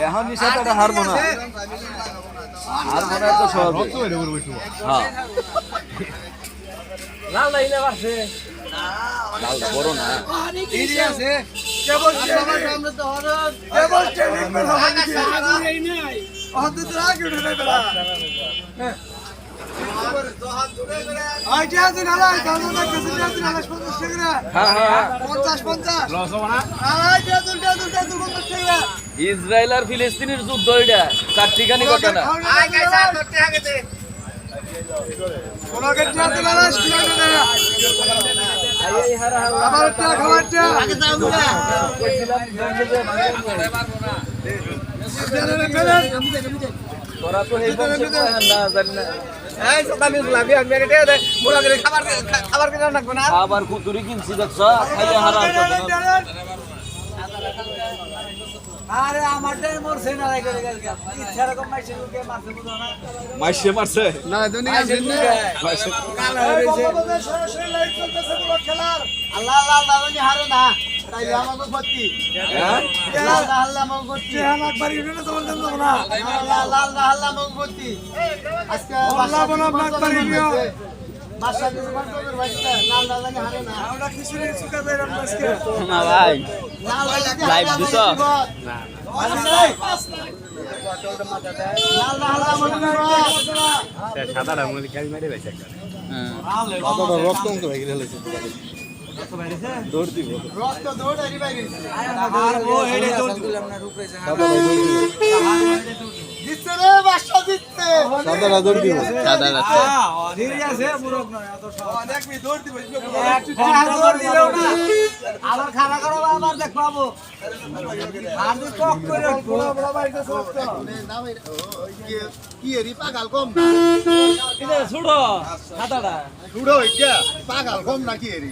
এখন নিশাটা হারবো না, হারবো না তো সব। হ্যাঁ লাল লাইলে আছে, লাল বড় না আছে কেবল আমরা তো হরদ কেবল ট্রেনিং করে হবে এই নাই অহতে তো আগে উঠে বেলা আইটা দিন হালা দাদা কাছে দিন হালা 50 টাকা। হ্যাঁ হ্যাঁ 50 50 লস হবে না। আইটা দুলটা 50 টাকা। ইসরায়েল আর ফিলিস্তিনের যুদ্ধ এটা চার ঠিকানি কথা না। আই কাইসা করতে আগে দে কোলা গেট দিতে লালাস কি না আই হারা হারা আবার একটা খাবারটা আগে যাও না কইছিলাম জঙ্গলে পারবো না তোরা তো এই না জানি না এই সদামি লাভি আমি রেটে দে মোলা করে খাবার কিনা রাখবো না খাবার কুতুরি কিনছি দেখছ খাইয়া হারাম করব আরে আমারটাই মরছে না রে করে গেল ইচ্ছা রকম মাইছে কে মারছে বুঝো না মাইছে মারছে না দুনিয়া জিন্নে মাইছে কালা হইছে সরাসরি লাইভ চলতেছে পুরো খেলার আল্লাহ আল্লাহ দাদুনি হারে না তাইলে আমাকে গতি হ্যাঁ আল্লাহ আল্লাহ আমাকে গতি হ্যাঁ একবার ইউনে তোমার জান দাও না আল্লাহ আল্লাহ আল্লাহ আমাকে গতি আজকে আল্লাহ বলা একবার ইউনে বাসা কিছু বন্ধের ভাইটা লাল লাল লাগে হারে না আমরা খিচুড়ি সুকা দেই রাম আজকে না ভাই লাইভ দিছো না সাদাটা মনে কাজ মেরে বেঁচে হ্যাঁ কতটা রক্ত অংশ হয়ে গেল রক্ত বাইরেছে দৌড় দিব রক্ত দৌড় আরি বাইরেছে আর ও হেডে দৌড় দিলাম না রূপে সাদা ভাই দৌড় দিব দিচ্ছে রে বাসা দিচ্ছে সাদাটা দৌড় দিব সাদাটা ধীরে আছে মুরক না এত সব অনেক মি দৌড় দিব দৌড় দিলেও না আবার খানা করো আবার দেখ পাবো আর দি টক করে বড় বড় বাইতে সব না ভাই কি এরি পাগল কম না এটা ছুড়ো সাদাটা ছুড়ো এটা পাগল কম না কি এরি